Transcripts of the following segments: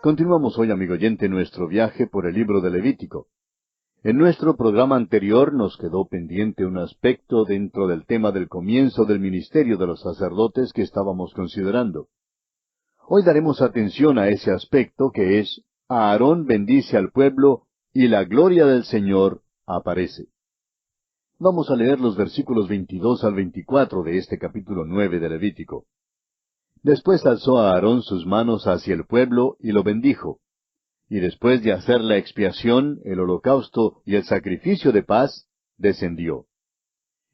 Continuamos hoy, amigo oyente, nuestro viaje por el libro de Levítico. En nuestro programa anterior nos quedó pendiente un aspecto dentro del tema del comienzo del ministerio de los sacerdotes que estábamos considerando. Hoy daremos atención a ese aspecto que es: Aarón bendice al pueblo y la gloria del Señor aparece. Vamos a leer los versículos 22 al 24 de este capítulo 9 de Levítico. Después alzó a Aarón sus manos hacia el pueblo y lo bendijo. Y después de hacer la expiación, el holocausto y el sacrificio de paz, descendió.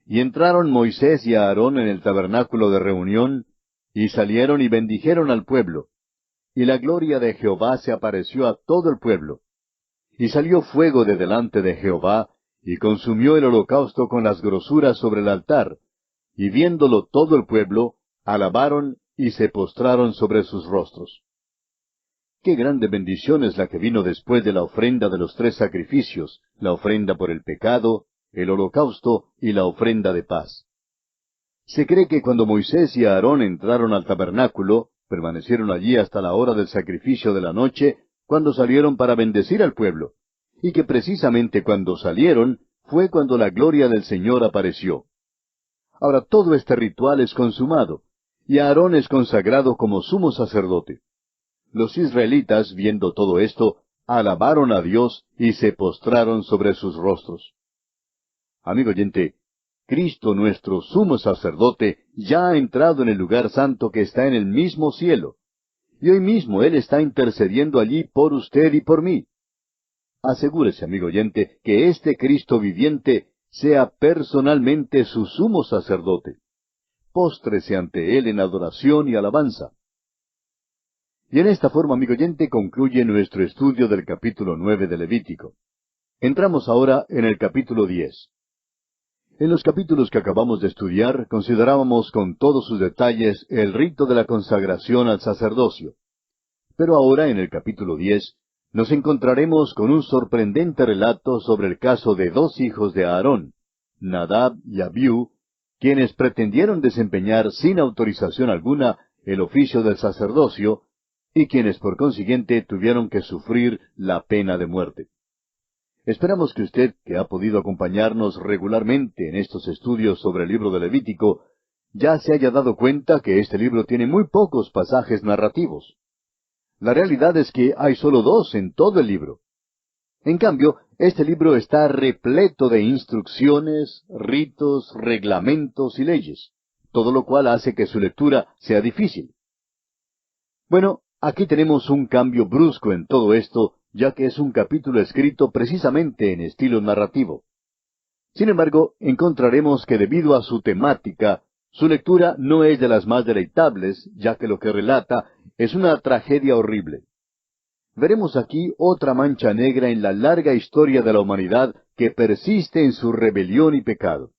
Y entraron Moisés y Aarón en el tabernáculo de reunión, y salieron y bendijeron al pueblo. Y la gloria de Jehová se apareció a todo el pueblo. Y salió fuego de delante de Jehová, y consumió el holocausto con las grosuras sobre el altar. Y viéndolo todo el pueblo, alabaron y se postraron sobre sus rostros. Qué grande bendición es la que vino después de la ofrenda de los 3 sacrificios, la ofrenda por el pecado, el holocausto y la ofrenda de paz. Se cree que cuando Moisés y Aarón entraron al tabernáculo, permanecieron allí hasta la hora del sacrificio de la noche, cuando salieron para bendecir al pueblo, y que precisamente cuando salieron fue cuando la gloria del Señor apareció. Ahora todo este ritual es consumado, y Aarón es consagrado como sumo sacerdote. Los israelitas, viendo todo esto, alabaron a Dios y se postraron sobre sus rostros. Amigo oyente, Cristo nuestro sumo sacerdote ya ha entrado en el lugar santo que está en el mismo cielo, y hoy mismo Él está intercediendo allí por usted y por mí. Asegúrese, amigo oyente, que este Cristo viviente sea personalmente su sumo sacerdote. Póstrese ante Él en adoración y alabanza. Y en esta forma, amigo oyente, concluye nuestro estudio del capítulo 9 de Levítico. Entramos ahora en el capítulo 10. En los capítulos que acabamos de estudiar, considerábamos con todos sus detalles el rito de la consagración al sacerdocio. Pero ahora, en el capítulo 10, nos encontraremos con un sorprendente relato sobre el caso de 2 hijos de Aarón, Nadab y Abiú, quienes pretendieron desempeñar sin autorización alguna el oficio del sacerdocio, y quienes por consiguiente tuvieron que sufrir la pena de muerte. Esperamos que usted, que ha podido acompañarnos regularmente en estos estudios sobre el libro de Levítico, ya se haya dado cuenta que este libro tiene muy pocos pasajes narrativos. La realidad es que hay solo 2 en todo el libro. En cambio, este libro está repleto de instrucciones, ritos, reglamentos y leyes, todo lo cual hace que su lectura sea difícil. Bueno, aquí tenemos un cambio brusco en todo esto, ya que es un capítulo escrito precisamente en estilo narrativo. Sin embargo, encontraremos que debido a su temática, su lectura no es de las más deleitables, ya que lo que relata es una tragedia horrible. Veremos aquí otra mancha negra en la larga historia de la humanidad que persiste en su rebelión y pecado.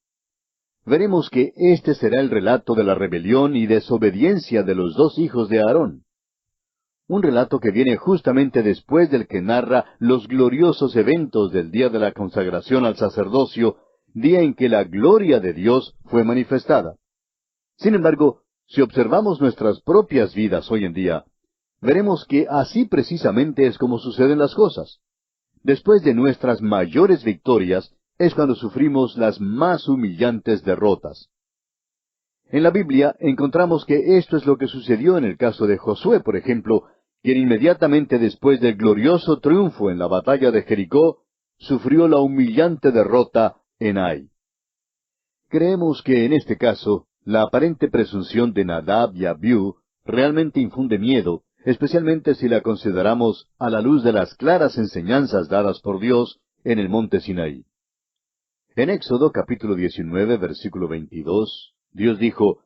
Veremos que este será el relato de la rebelión y desobediencia de los 2 hijos de Aarón. Un relato que viene justamente después del que narra los gloriosos eventos del día de la consagración al sacerdocio, día en que la gloria de Dios fue manifestada. Sin embargo, si observamos nuestras propias vidas hoy en día, veremos que así precisamente es como suceden las cosas. Después de nuestras mayores victorias, es cuando sufrimos las más humillantes derrotas. En la Biblia encontramos que esto es lo que sucedió en el caso de Josué, por ejemplo, quien inmediatamente después del glorioso triunfo en la batalla de Jericó, sufrió la humillante derrota en Ai. Creemos que en este caso, la aparente presunción de Nadab y Abiú realmente infunde miedo, especialmente si la consideramos a la luz de las claras enseñanzas dadas por Dios en el monte Sinaí. En Éxodo capítulo 19, versículo 22, Dios dijo: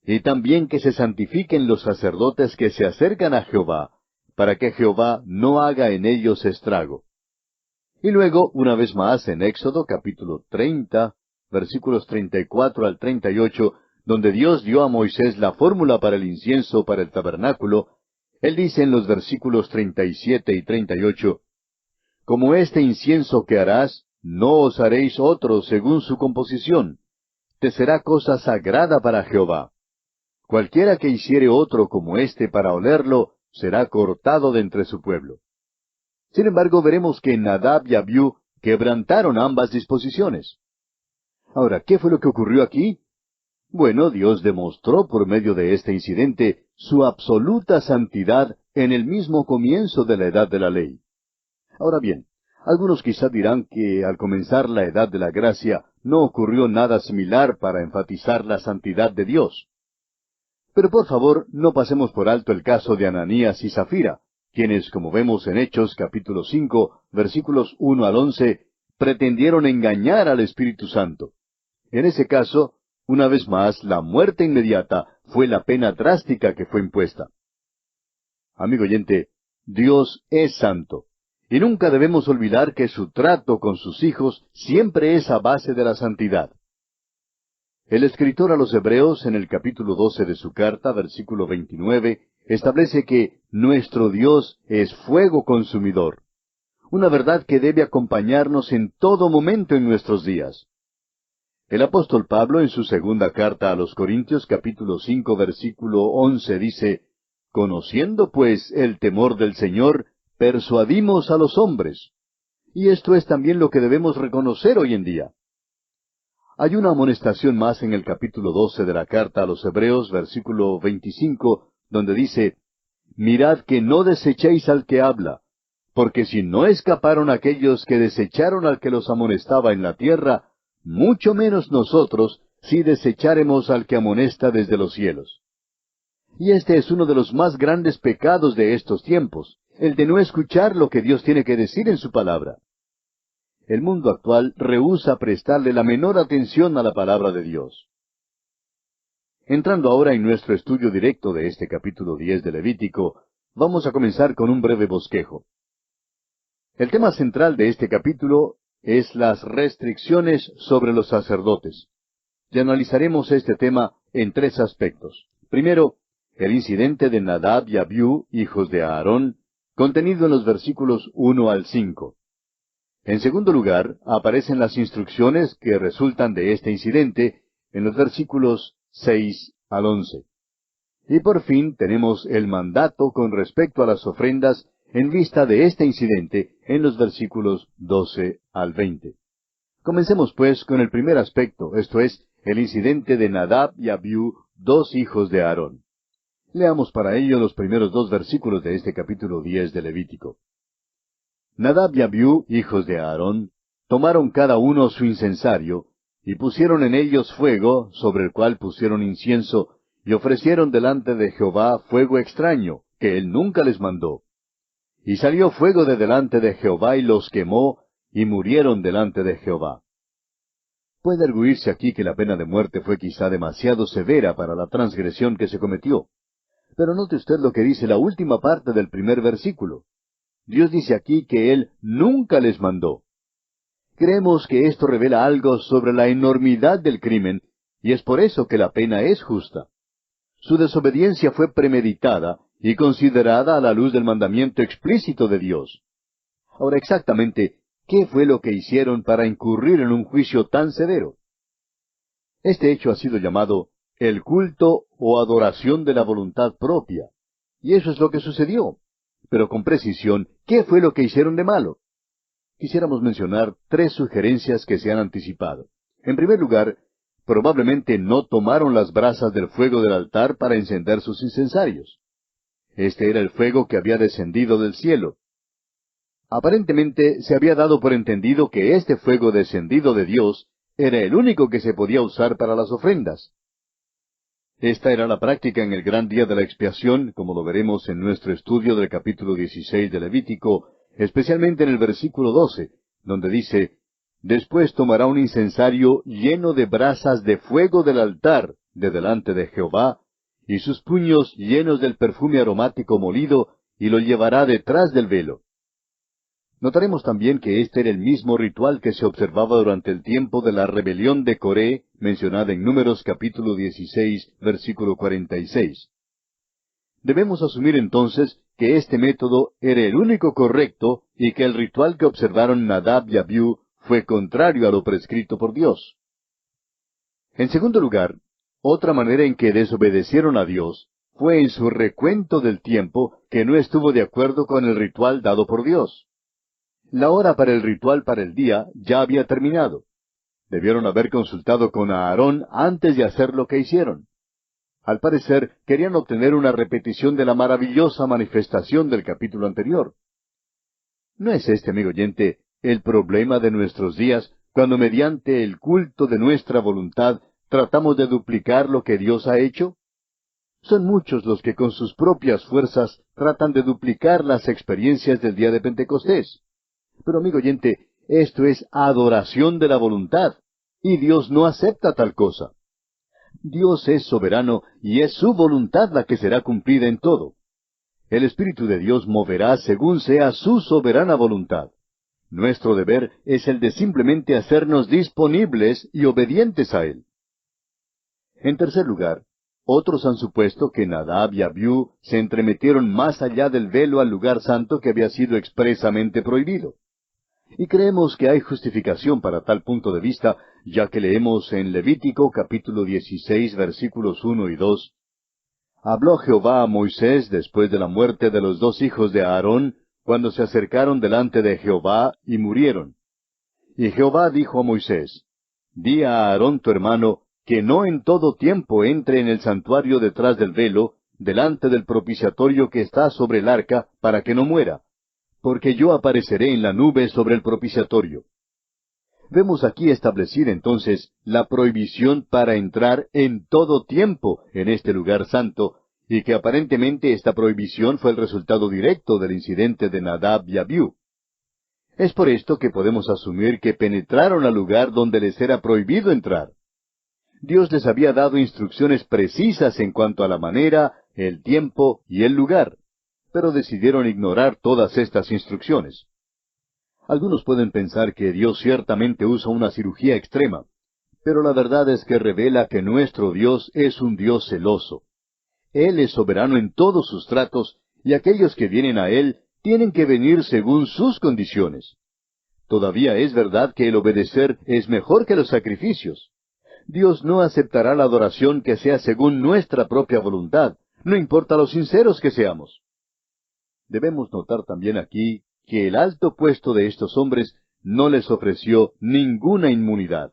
«Y también que se santifiquen los sacerdotes que se acercan a Jehová, para que Jehová no haga en ellos estrago». Y luego, una vez más, en Éxodo capítulo 30, versículos 34 al 38, donde Dios dio a Moisés la fórmula para el incienso para el tabernáculo, Él dice en los versículos 37 y 38, «Como este incienso que harás, no os haréis otro según su composición. Te será cosa sagrada para Jehová. Cualquiera que hiciere otro como este para olerlo, será cortado de entre su pueblo. Sin embargo, veremos que Nadab y Abiú quebrantaron ambas disposiciones. Ahora, ¿qué fue lo que ocurrió aquí? Bueno, Dios demostró por medio de este incidente su absoluta santidad en el mismo comienzo de la edad de la ley. Ahora bien, algunos quizá dirán que al comenzar la edad de la gracia no ocurrió nada similar para enfatizar la santidad de Dios. Pero por favor, no pasemos por alto el caso de Ananías y Zafira, quienes, como vemos en Hechos capítulo 5, versículos 1 al 11, pretendieron engañar al Espíritu Santo. En ese caso, una vez más, la muerte inmediata fue la pena drástica que fue impuesta. Amigo oyente, Dios es santo, y nunca debemos olvidar que su trato con sus hijos siempre es a base de la santidad. El escritor a los Hebreos, en el capítulo 12 de su carta, versículo 29, establece que nuestro Dios es fuego consumidor, una verdad que debe acompañarnos en todo momento en nuestros días. El apóstol Pablo, en su segunda carta a los Corintios, capítulo 5, versículo 11, dice, «Conociendo pues el temor del Señor, persuadimos a los hombres». Y esto es también lo que debemos reconocer hoy en día. Hay una amonestación más en el capítulo 12 de la carta a los Hebreos, versículo 25, donde dice, «Mirad que no desechéis al que habla, porque si no escaparon aquellos que desecharon al que los amonestaba en la tierra, mucho menos nosotros si desecháremos al que amonesta desde los cielos». Y este es uno de los más grandes pecados de estos tiempos, el de no escuchar lo que Dios tiene que decir en su palabra. El mundo actual rehúsa prestarle la menor atención a la palabra de Dios. Entrando ahora en nuestro estudio directo de este capítulo 10 de Levítico, vamos a comenzar con un breve bosquejo. El tema central de este capítulo es las restricciones sobre los sacerdotes. Y analizaremos este tema en tres aspectos. Primero, el incidente de Nadab y Abiú, hijos de Aarón, contenido en los versículos 1 al 5. En segundo lugar, aparecen las instrucciones que resultan de este incidente en los versículos 6 al 11. Y por fin tenemos el mandato con respecto a las ofrendas en vista de este incidente en los versículos 12 al 20. Comencemos pues con el primer aspecto, esto es, el incidente de Nadab y Abiú, dos hijos de Aarón. Leamos para ello los primeros dos versículos de este capítulo 10 de Levítico. Nadab y Abiú, hijos de Aarón, tomaron cada uno su incensario, y pusieron en ellos fuego, sobre el cual pusieron incienso, y ofrecieron delante de Jehová fuego extraño, que él nunca les mandó. Y salió fuego de delante de Jehová y los quemó, y murieron delante de Jehová. Puede arguirse aquí que la pena de muerte fue quizá demasiado severa para la transgresión que se cometió. Pero note usted lo que dice la última parte del primer versículo. Dios dice aquí que Él nunca les mandó. Creemos que esto revela algo sobre la enormidad del crimen, y es por eso que la pena es justa. Su desobediencia fue premeditada y considerada a la luz del mandamiento explícito de Dios. Ahora, exactamente, ¿qué fue lo que hicieron para incurrir en un juicio tan severo? Este hecho ha sido llamado el culto o adoración de la voluntad propia, y eso es lo que sucedió. Pero con precisión, ¿qué fue lo que hicieron de malo? Quisiéramos mencionar tres sugerencias que se han anticipado. En primer lugar, probablemente no tomaron las brasas del fuego del altar para encender sus incensarios. Este era el fuego que había descendido del cielo. Aparentemente se había dado por entendido que este fuego descendido de Dios era el único que se podía usar para las ofrendas. Esta era la práctica en el gran día de la expiación, como lo veremos en nuestro estudio del capítulo 16 de Levítico, especialmente en el versículo 12, donde dice, «Después tomará un incensario lleno de brasas de fuego del altar de delante de Jehová, y sus puños llenos del perfume aromático molido, y lo llevará detrás del velo». Notaremos también que este era el mismo ritual que se observaba durante el tiempo de la rebelión de Coré, mencionada en Números capítulo 16, versículo 46. Debemos asumir entonces que este método era el único correcto y que el ritual que observaron Nadab y Abiú fue contrario a lo prescrito por Dios. En segundo lugar, otra manera en que desobedecieron a Dios fue en su recuento del tiempo que no estuvo de acuerdo con el ritual dado por Dios. La hora para el ritual para el día ya había terminado. Debieron haber consultado con Aarón antes de hacer lo que hicieron. Al parecer, querían obtener una repetición de la maravillosa manifestación del capítulo anterior. ¿No es este, amigo oyente, el problema de nuestros días, cuando mediante el culto de nuestra voluntad tratamos de duplicar lo que Dios ha hecho? Son muchos los que con sus propias fuerzas tratan de duplicar las experiencias del día de Pentecostés. Pero, amigo oyente, esto es adoración de la voluntad, y Dios no acepta tal cosa. Dios es soberano y es su voluntad la que será cumplida en todo. El Espíritu de Dios moverá según sea su soberana voluntad. Nuestro deber es el de simplemente hacernos disponibles y obedientes a Él. En tercer lugar, otros han supuesto que Nadab y Abiú se entremetieron más allá del velo al lugar santo que había sido expresamente prohibido. Y creemos que hay justificación para tal punto de vista, ya que leemos en Levítico capítulo 16 versículos 1 y 2, «Habló Jehová a Moisés después de la muerte de los dos hijos de Aarón, cuando se acercaron delante de Jehová y murieron. Y Jehová dijo a Moisés, Di a Aarón tu hermano, que no en todo tiempo entre en el santuario detrás del velo, delante del propiciatorio que está sobre el arca, para que no muera, porque yo apareceré en la nube sobre el propiciatorio». Vemos aquí establecida entonces la prohibición para entrar en todo tiempo en este lugar santo, y que aparentemente esta prohibición fue el resultado directo del incidente de Nadab y Abiú. Es por esto que podemos asumir que penetraron al lugar donde les era prohibido entrar. Dios les había dado instrucciones precisas en cuanto a la manera, el tiempo y el lugar, pero decidieron ignorar todas estas instrucciones. Algunos pueden pensar que Dios ciertamente usa una cirugía extrema, pero la verdad es que revela que nuestro Dios es un Dios celoso. Él es soberano en todos sus tratos, y aquellos que vienen a Él tienen que venir según sus condiciones. Todavía es verdad que el obedecer es mejor que los sacrificios. Dios no aceptará la adoración que sea según nuestra propia voluntad, no importa lo sinceros que seamos. Debemos notar también aquí que el alto puesto de estos hombres no les ofreció ninguna inmunidad.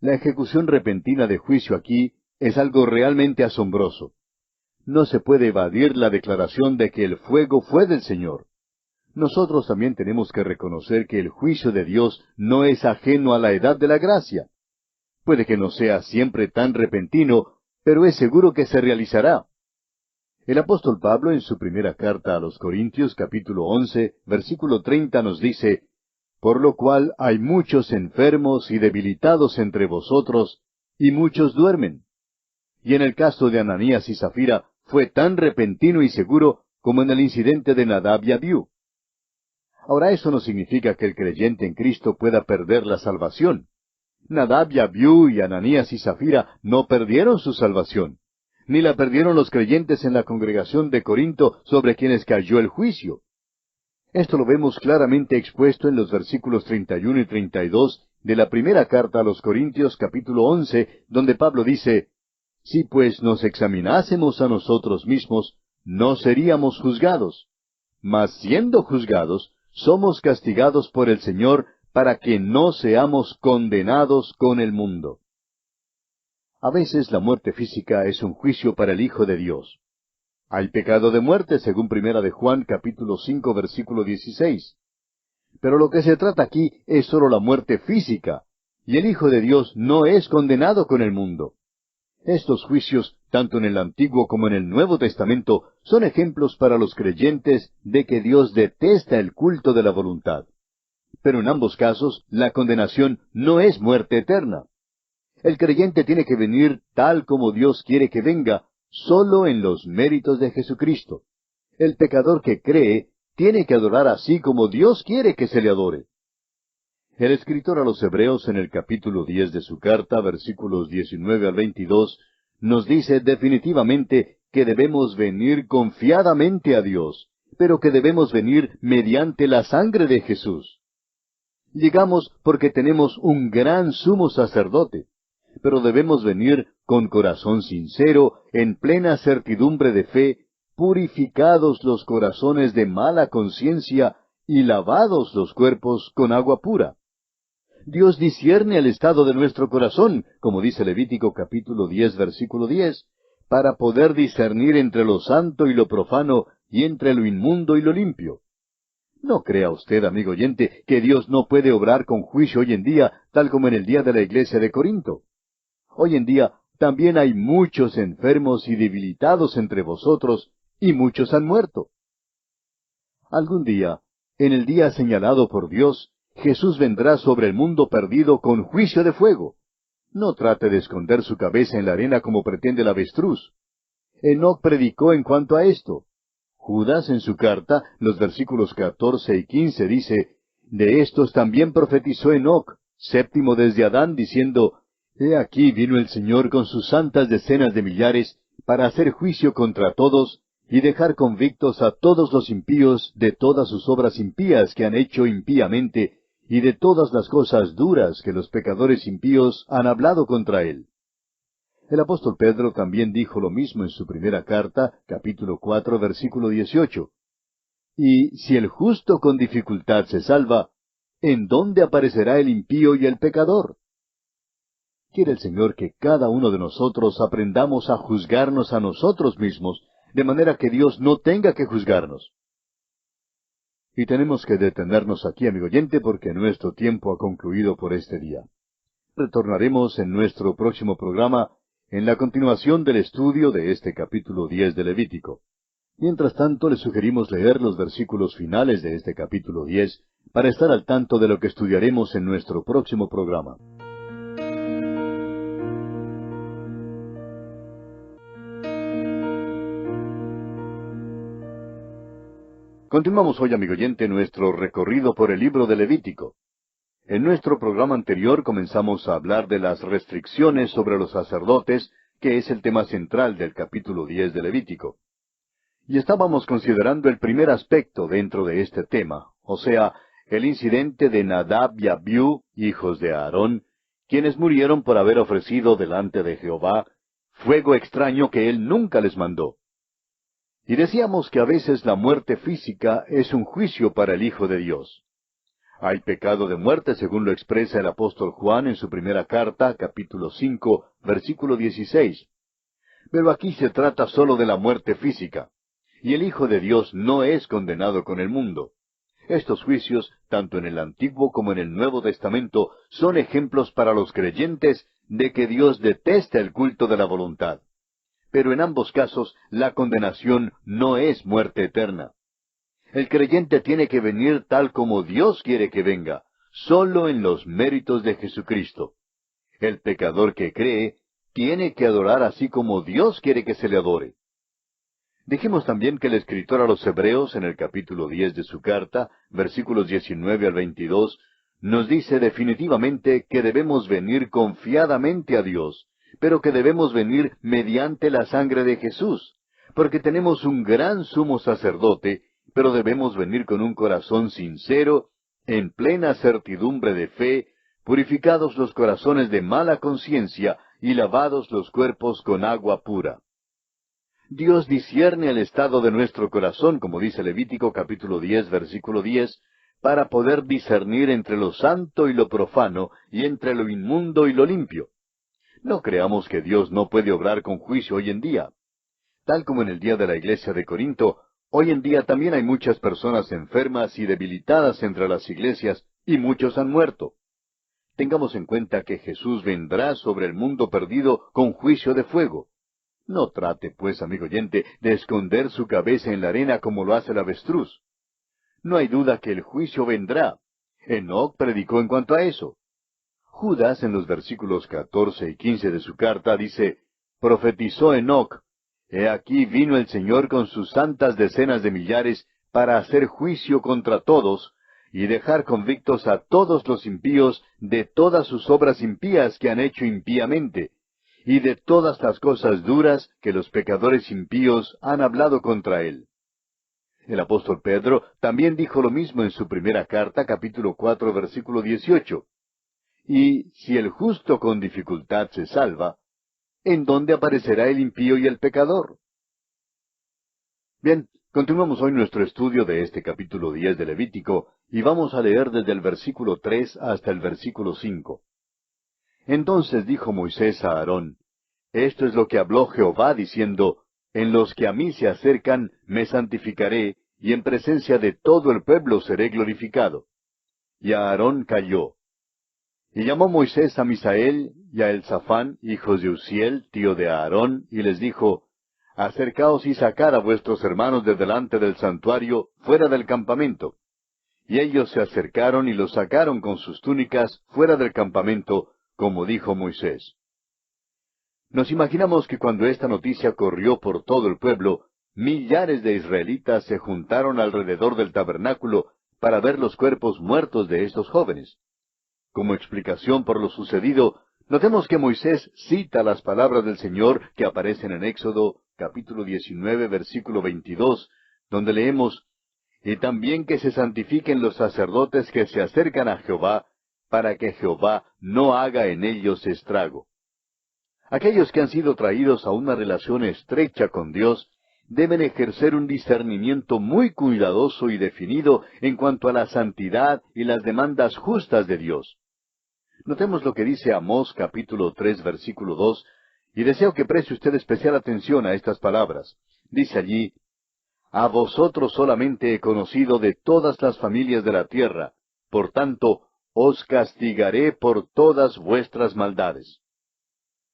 La ejecución repentina de juicio aquí es algo realmente asombroso. No se puede evadir la declaración de que el fuego fue del Señor. Nosotros también tenemos que reconocer que el juicio de Dios no es ajeno a la edad de la gracia. Puede que no sea siempre tan repentino, pero es seguro que se realizará. El apóstol Pablo, en su primera carta a los Corintios, capítulo 11, versículo 30, nos dice, «Por lo cual hay muchos enfermos y debilitados entre vosotros, y muchos duermen». Y en el caso de Ananías y Zafira, fue tan repentino y seguro como en el incidente de Nadab y Abiú. Ahora, eso no significa que el creyente en Cristo pueda perder la salvación. Nadab y Abiú y Ananías y Zafira no perdieron su salvación, ni la perdieron los creyentes en la congregación de Corinto sobre quienes cayó el juicio. Esto lo vemos claramente expuesto en los versículos 31 y 32 de la primera carta a los Corintios capítulo 11, donde Pablo dice, «Si pues nos examinásemos a nosotros mismos, no seríamos juzgados. Mas siendo juzgados, somos castigados por el Señor para que no seamos condenados con el mundo». A veces la muerte física es un juicio para el Hijo de Dios. Hay pecado de muerte, según Primera de Juan, capítulo 5, versículo 16. Pero lo que se trata aquí es sólo la muerte física, y el Hijo de Dios no es condenado con el mundo. Estos juicios, tanto en el Antiguo como en el Nuevo Testamento, son ejemplos para los creyentes de que Dios detesta el culto de la voluntad. Pero en ambos casos, la condenación no es muerte eterna. El creyente tiene que venir tal como Dios quiere que venga, solo en los méritos de Jesucristo. El pecador que cree tiene que adorar así como Dios quiere que se le adore. El escritor a los Hebreos en el capítulo 10 de su carta, versículos 19 al 22, nos dice definitivamente que debemos venir confiadamente a Dios, pero que debemos venir mediante la sangre de Jesús. Llegamos porque tenemos un gran sumo sacerdote. pero debemos venir con corazón sincero, en plena certidumbre de fe, purificados los corazones de mala conciencia y lavados los cuerpos con agua pura. Dios discierne el estado de nuestro corazón, como dice Levítico capítulo 10, versículo 10, para poder discernir entre lo santo y lo profano, y entre lo inmundo y lo limpio. No crea usted, amigo oyente, que Dios no puede obrar con juicio hoy en día, tal como en el día de la iglesia de Corinto. Hoy en día también hay muchos enfermos y debilitados entre vosotros, y muchos han muerto. Algún día, en el día señalado por Dios, Jesús vendrá sobre el mundo perdido con juicio de fuego. No trate de esconder su cabeza en la arena como pretende el avestruz. Enoc predicó en cuanto a esto. Judas, en su carta, los versículos 14 y 15, dice, de estos también profetizó Enoc, séptimo desde Adán, diciendo, He aquí vino el Señor con sus santas decenas de millares, para hacer juicio contra todos, y dejar convictos a todos los impíos de todas sus obras impías que han hecho impíamente, y de todas las cosas duras que los pecadores impíos han hablado contra él. El apóstol Pedro también dijo lo mismo en su primera carta, capítulo 4, versículo 18. Y si el justo con dificultad se salva, ¿en dónde aparecerá el impío y el pecador? Quiere el Señor que cada uno de nosotros aprendamos a juzgarnos a nosotros mismos, de manera que Dios no tenga que juzgarnos. Y tenemos que detenernos aquí, amigo oyente, porque nuestro tiempo ha concluido por este día. Retornaremos en nuestro próximo programa en la continuación del estudio de este capítulo 10 de Levítico. Mientras tanto, le sugerimos leer los versículos finales de este capítulo 10 para estar al tanto de lo que estudiaremos en nuestro próximo programa. Continuamos hoy, amigo oyente, nuestro recorrido por el libro de Levítico. En nuestro programa anterior comenzamos a hablar de las restricciones sobre los sacerdotes, que es el tema central del capítulo 10 de Levítico. Y estábamos considerando el primer aspecto dentro de este tema, o sea, el incidente de Nadab y Abiú, hijos de Aarón, quienes murieron por haber ofrecido delante de Jehová fuego extraño que él nunca les mandó. Y decíamos que a veces la muerte física es un juicio para el Hijo de Dios. Hay pecado de muerte, según lo expresa el apóstol Juan en su primera carta, capítulo 5, versículo 16. Pero aquí se trata solo de la muerte física, y el Hijo de Dios no es condenado con el mundo. Estos juicios, tanto en el Antiguo como en el Nuevo Testamento, son ejemplos para los creyentes de que Dios detesta el culto de la voluntad. Pero en ambos casos, la condenación no es muerte eterna. El creyente tiene que venir tal como Dios quiere que venga, solo en los méritos de Jesucristo. El pecador que cree tiene que adorar así como Dios quiere que se le adore. Dijimos también que el escritor a los Hebreos, en el capítulo 10 de su carta, versículos 19 al 22, nos dice definitivamente que debemos venir confiadamente a Dios, pero que debemos venir mediante la sangre de Jesús, porque tenemos un gran sumo sacerdote, pero debemos venir con un corazón sincero, en plena certidumbre de fe, purificados los corazones de mala conciencia y lavados los cuerpos con agua pura. Dios discierne el estado de nuestro corazón, como dice Levítico capítulo 10, versículo 10, para poder discernir entre lo santo y lo profano, y entre lo inmundo y lo limpio. No creamos que Dios no puede obrar con juicio hoy en día. Tal como en el día de la iglesia de Corinto, hoy en día también hay muchas personas enfermas y debilitadas entre las iglesias, y muchos han muerto. Tengamos en cuenta que Jesús vendrá sobre el mundo perdido con juicio de fuego. No trate, pues, amigo oyente, de esconder su cabeza en la arena como lo hace el avestruz. No hay duda que el juicio vendrá. Enoc predicó en cuanto a eso. Judas, en los versículos 14 y 15 de su carta, dice, profetizó Enoc, He aquí vino el Señor con sus santas decenas de millares para hacer juicio contra todos, y dejar convictos a todos los impíos de todas sus obras impías que han hecho impíamente, y de todas las cosas duras que los pecadores impíos han hablado contra él. El apóstol Pedro también dijo lo mismo en su primera carta, capítulo 4, versículo 18. Y si el justo con dificultad se salva, ¿en dónde aparecerá el impío y el pecador? Bien, continuamos hoy nuestro estudio de este capítulo 10 de Levítico, y vamos a leer desde el versículo 3 hasta el versículo 5. Entonces dijo Moisés a Aarón: Esto es lo que habló Jehová, diciendo: En los que a mí se acercan, me santificaré, y en presencia de todo el pueblo seré glorificado. Y Aarón calló. Y llamó Moisés a Misael y a Elzafán, hijos de Uziel, tío de Aarón, y les dijo: Acercaos y sacad a vuestros hermanos de delante del santuario, fuera del campamento. Y ellos se acercaron y los sacaron con sus túnicas fuera del campamento, como dijo Moisés. Nos imaginamos que cuando esta noticia corrió por todo el pueblo, millares de israelitas se juntaron alrededor del tabernáculo para ver los cuerpos muertos de estos jóvenes. Como explicación por lo sucedido, notemos que Moisés cita las palabras del Señor que aparecen en Éxodo, capítulo 19, versículo 22, donde leemos: Y también que se santifiquen los sacerdotes que se acercan a Jehová, para que Jehová no haga en ellos estrago. Aquellos que han sido traídos a una relación estrecha con Dios deben ejercer un discernimiento muy cuidadoso y definido en cuanto a la santidad y las demandas justas de Dios. Notemos lo que dice Amós capítulo 3 versículo 2, y deseo que preste usted especial atención a estas palabras. Dice allí: A vosotros solamente he conocido de todas las familias de la tierra, por tanto, os castigaré por todas vuestras maldades.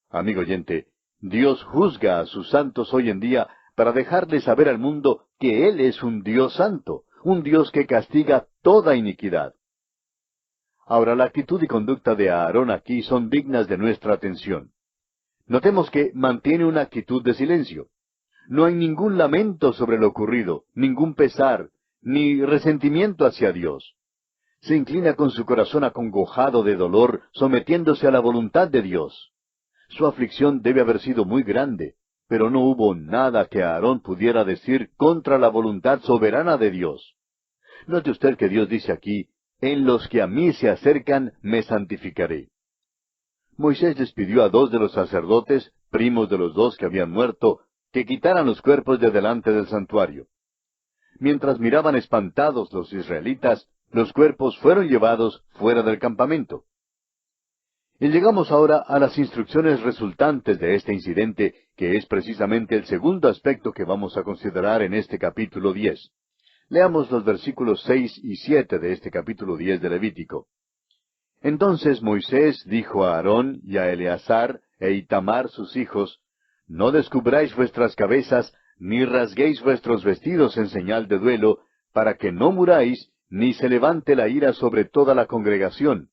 Amigo oyente, Dios juzga a sus santos hoy en día para dejarle saber al mundo que Él es un Dios santo, un Dios que castiga toda iniquidad. Ahora, la actitud y conducta de Aarón aquí son dignas de nuestra atención. Notemos que mantiene una actitud de silencio. No hay ningún lamento sobre lo ocurrido, ningún pesar, ni resentimiento hacia Dios. Se inclina con su corazón acongojado de dolor, sometiéndose a la voluntad de Dios. Su aflicción debe haber sido muy grande, pero no hubo nada que Aarón pudiera decir contra la voluntad soberana de Dios. Note usted que Dios dice aquí: En los que a mí se acercan, me santificaré. Moisés les pidió a 2 de los sacerdotes, primos de los 2 que habían muerto, que quitaran los cuerpos de delante del santuario. Mientras miraban espantados los israelitas, los cuerpos fueron llevados fuera del campamento. Y llegamos ahora a las instrucciones resultantes de este incidente, que es precisamente el segundo aspecto que vamos a considerar en este capítulo 10. Leamos los versículos 6 y 7 de este capítulo 10 de Levítico. Entonces Moisés dijo a Aarón y a Eleazar e Itamar sus hijos: No descubráis vuestras cabezas, ni rasguéis vuestros vestidos en señal de duelo, para que no muráis, ni se levante la ira sobre toda la congregación.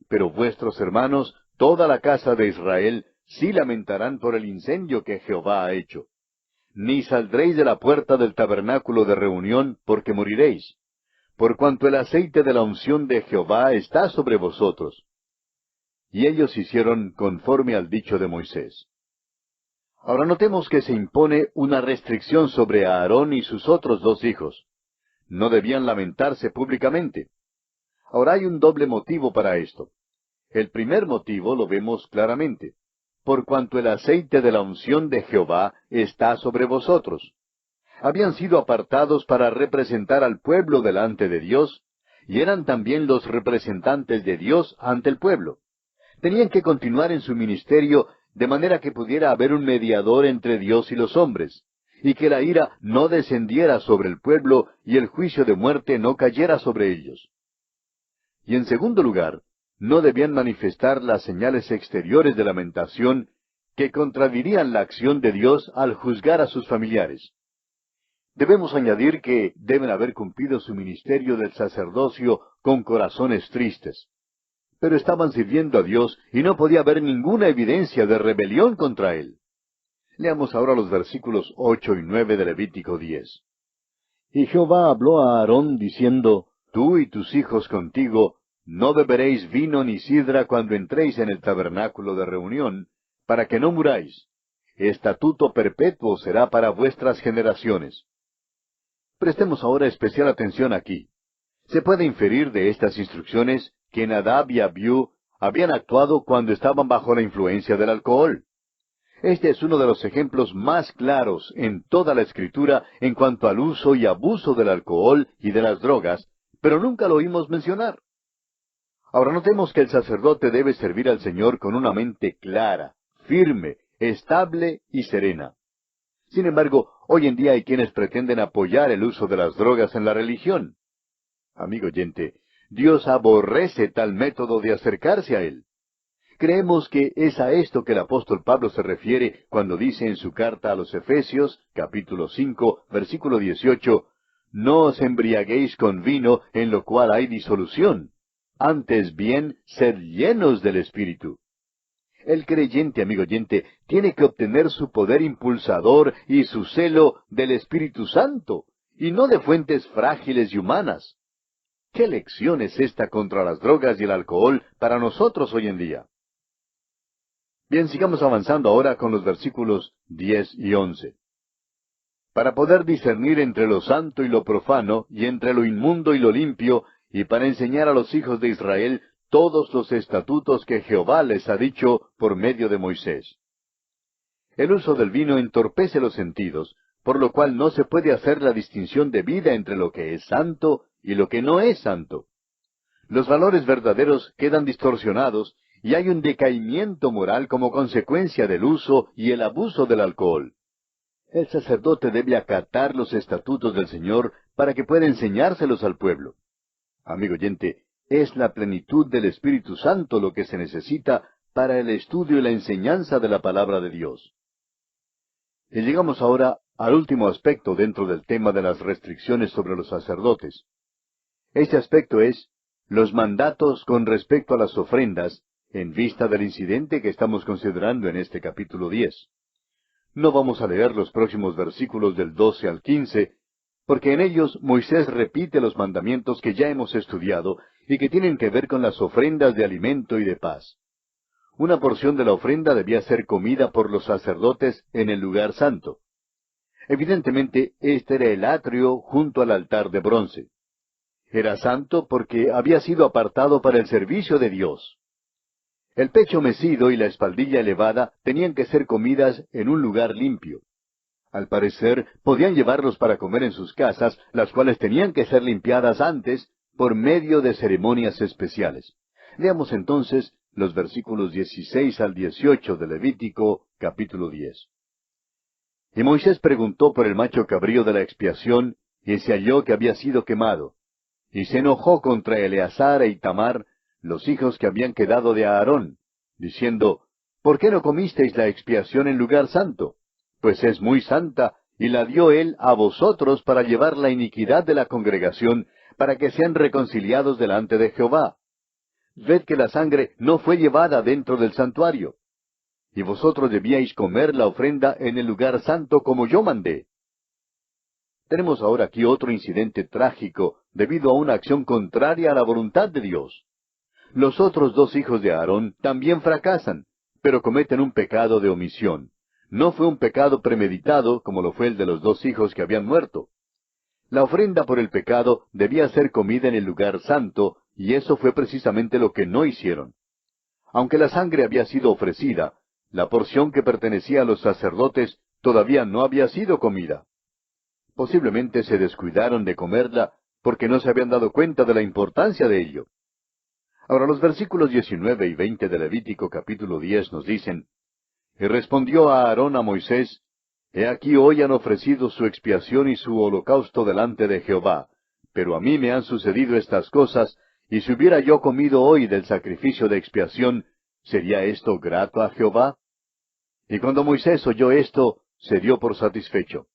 Pero vuestros hermanos, toda la casa de Israel, sí lamentarán por el incendio que Jehová ha hecho. Ni saldréis de la puerta del tabernáculo de reunión, porque moriréis, por cuanto el aceite de la unción de Jehová está sobre vosotros. Y ellos hicieron conforme al dicho de Moisés. Ahora notemos que se impone una restricción sobre Aarón y sus otros 2 hijos. No debían lamentarse públicamente. Ahora hay un doble motivo para esto. El primer motivo lo vemos claramente: por cuanto el aceite de la unción de Jehová está sobre vosotros. Habían sido apartados para representar al pueblo delante de Dios, y eran también los representantes de Dios ante el pueblo. Tenían que continuar en su ministerio de manera que pudiera haber un mediador entre Dios y los hombres, y que la ira no descendiera sobre el pueblo y el juicio de muerte no cayera sobre ellos. Y en segundo lugar, no debían manifestar las señales exteriores de lamentación que contradirían la acción de Dios al juzgar a sus familiares. Debemos añadir que deben haber cumplido su ministerio del sacerdocio con corazones tristes. Pero estaban sirviendo a Dios y no podía haber ninguna evidencia de rebelión contra Él. Leamos ahora los versículos 8 y 9 de Levítico 10. Y Jehová habló a Aarón diciendo: Tú y tus hijos contigo no beberéis vino ni sidra cuando entréis en el tabernáculo de reunión, para que no muráis. Estatuto perpetuo será para vuestras generaciones. Prestemos ahora especial atención aquí. Se puede inferir de estas instrucciones que Nadab y Abiú habían actuado cuando estaban bajo la influencia del alcohol. Este es uno de los ejemplos más claros en toda la Escritura en cuanto al uso y abuso del alcohol y de las drogas, pero nunca lo oímos mencionar. Ahora notemos que el sacerdote debe servir al Señor con una mente clara, firme, estable y serena. Sin embargo, hoy en día hay quienes pretenden apoyar el uso de las drogas en la religión. Amigo oyente, Dios aborrece tal método de acercarse a Él. Creemos que es a esto que el apóstol Pablo se refiere cuando dice en su carta a los Efesios, capítulo 5, versículo 18, «No os embriaguéis con vino, en lo cual hay disolución. Antes bien, sed llenos del Espíritu». El creyente, amigo oyente, tiene que obtener su poder impulsador y su celo del Espíritu Santo, y no de fuentes frágiles y humanas. ¿Qué lección es esta contra las drogas y el alcohol para nosotros hoy en día? Bien, sigamos avanzando ahora con los versículos 10 y 11. Para poder discernir entre lo santo y lo profano, y entre lo inmundo y lo limpio, y para enseñar a los hijos de Israel todos los estatutos que Jehová les ha dicho por medio de Moisés. El uso del vino entorpece los sentidos, por lo cual no se puede hacer la distinción debida entre lo que es santo y lo que no es santo. Los valores verdaderos quedan distorsionados, y hay un decaimiento moral como consecuencia del uso y el abuso del alcohol. El sacerdote debe acatar los estatutos del Señor para que pueda enseñárselos al pueblo. Amigo oyente, es la plenitud del Espíritu Santo lo que se necesita para el estudio y la enseñanza de la palabra de Dios. Y llegamos ahora al último aspecto dentro del tema de las restricciones sobre los sacerdotes. Este aspecto es los mandatos con respecto a las ofrendas, en vista del incidente que estamos considerando en este capítulo 10. No vamos a leer los próximos versículos del 12 al 15, porque en ellos Moisés repite los mandamientos que ya hemos estudiado y que tienen que ver con las ofrendas de alimento y de paz. Una porción de la ofrenda debía ser comida por los sacerdotes en el lugar santo. Evidentemente, este era el atrio junto al altar de bronce. Era santo porque había sido apartado para el servicio de Dios. El pecho mecido y la espaldilla elevada tenían que ser comidas en un lugar limpio. Al parecer, podían llevarlos para comer en sus casas, las cuales tenían que ser limpiadas antes por medio de ceremonias especiales. Veamos entonces los versículos 16 al 18 de Levítico, capítulo 10. Y Moisés preguntó por el macho cabrío de la expiación, y se halló que había sido quemado. Y se enojó contra Eleazar e Itamar, los hijos que habían quedado de Aarón, diciendo, ¿por qué no comisteis la expiación en lugar santo? Pues es muy santa, y la dio él a vosotros para llevar la iniquidad de la congregación, para que sean reconciliados delante de Jehová. Ved que la sangre no fue llevada dentro del santuario. Y vosotros debíais comer la ofrenda en el lugar santo como yo mandé. Tenemos ahora aquí otro incidente trágico debido a una acción contraria a la voluntad de Dios. Los otros dos hijos de Aarón también fracasan, pero cometen un pecado de omisión. No fue un pecado premeditado como lo fue el de los dos hijos que habían muerto. La ofrenda por el pecado debía ser comida en el lugar santo, y eso fue precisamente lo que no hicieron. Aunque la sangre había sido ofrecida, la porción que pertenecía a los sacerdotes todavía no había sido comida. Posiblemente se descuidaron de comerla porque no se habían dado cuenta de la importancia de ello. Ahora los versículos 19 y 20 de Levítico capítulo 10 nos dicen, Y respondió Aarón a Moisés, He aquí hoy han ofrecido su expiación y su holocausto delante de Jehová, pero a mí me han sucedido estas cosas, y si hubiera yo comido hoy del sacrificio de expiación, ¿sería esto grato a Jehová? Y cuando Moisés oyó esto, se dio por satisfecho.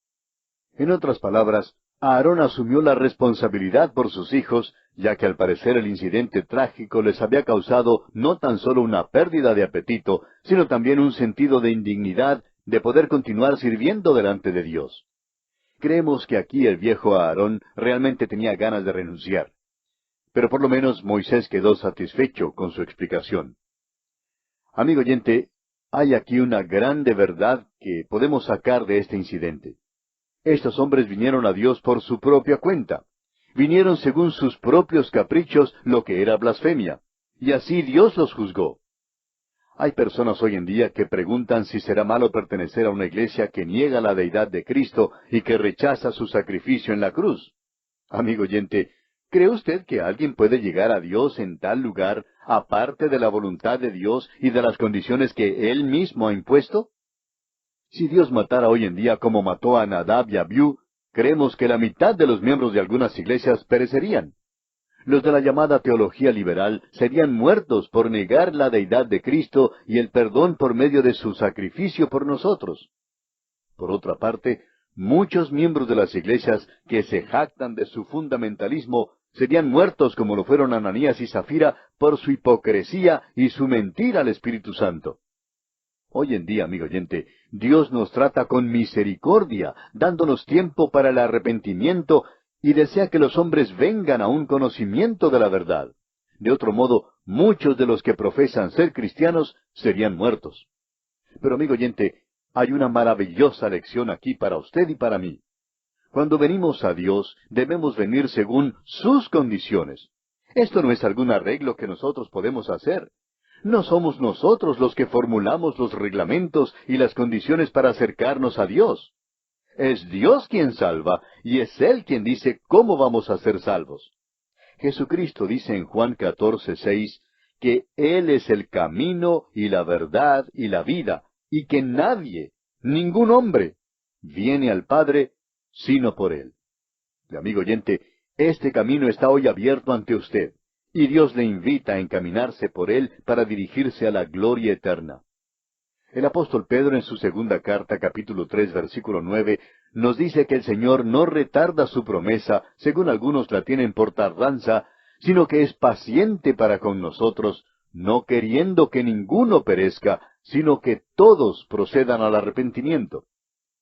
En otras palabras, Aarón asumió la responsabilidad por sus hijos, ya que al parecer el incidente trágico les había causado no tan solo una pérdida de apetito, sino también un sentido de indignidad de poder continuar sirviendo delante de Dios. Creemos que aquí el viejo Aarón realmente tenía ganas de renunciar. Pero por lo menos Moisés quedó satisfecho con su explicación. Amigo oyente, hay aquí una grande verdad que podemos sacar de este incidente. Estos hombres vinieron a Dios por su propia cuenta. Vinieron según sus propios caprichos, lo que era blasfemia. y así Dios los juzgó. Hay personas hoy en día que preguntan si será malo pertenecer a una iglesia que niega la deidad de Cristo y que rechaza su sacrificio en la cruz. Amigo oyente, ¿cree usted que alguien puede llegar a Dios en tal lugar, aparte de la voluntad de Dios y de las condiciones que Él mismo ha impuesto? Si Dios matara hoy en día como mató a Nadab y Abiú, creemos que la mitad de los miembros de algunas iglesias perecerían. Los de la llamada teología liberal serían muertos por negar la deidad de Cristo y el perdón por medio de su sacrificio por nosotros. Por otra parte, muchos miembros de las iglesias que se jactan de su fundamentalismo serían muertos como lo fueron Ananías y Zafira por su hipocresía y su mentira al Espíritu Santo. Hoy en día, amigo oyente, Dios nos trata con misericordia, dándonos tiempo para el arrepentimiento y desea que los hombres vengan a un conocimiento de la verdad. De otro modo, muchos de los que profesan ser cristianos serían muertos. Pero, amigo oyente, hay una maravillosa lección aquí para usted y para mí. Cuando venimos a Dios, debemos venir según sus condiciones. Esto no es algún arreglo que nosotros podemos hacer. No somos nosotros los que formulamos los reglamentos y las condiciones para acercarnos a Dios. Es Dios quien salva, y es Él quien dice cómo vamos a ser salvos. Jesucristo dice en Juan 14:6 que Él es el camino y la verdad y la vida, y que nadie, ningún hombre, viene al Padre sino por Él. Y, amigo oyente, este camino está hoy abierto ante usted, y Dios le invita a encaminarse por él para dirigirse a la gloria eterna. El apóstol Pedro en su segunda carta, capítulo 3, versículo 9, nos dice que el Señor no retarda su promesa, según algunos la tienen por tardanza, sino que es paciente para con nosotros, no queriendo que ninguno perezca, sino que todos procedan al arrepentimiento.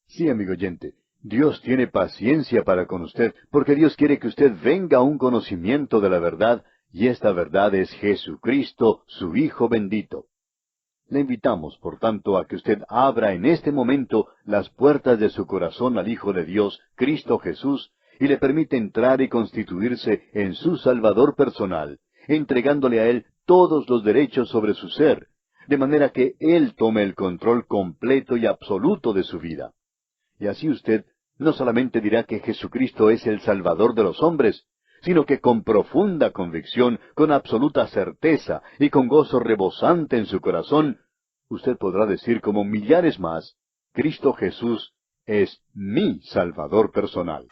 Sí, amigo oyente, Dios tiene paciencia para con usted, porque Dios quiere que usted venga a un conocimiento de la verdad, y esta verdad es Jesucristo, su Hijo bendito. Le invitamos, por tanto, a que usted abra en este momento las puertas de su corazón al Hijo de Dios, Cristo Jesús, y le permita entrar y constituirse en su Salvador personal, entregándole a Él todos los derechos sobre su ser, de manera que Él tome el control completo y absoluto de su vida. Y así usted no solamente dirá que Jesucristo es el Salvador de los hombres, sino que con profunda convicción, con absoluta certeza y con gozo rebosante en su corazón, usted podrá decir como millares más, Cristo Jesús es mi Salvador personal.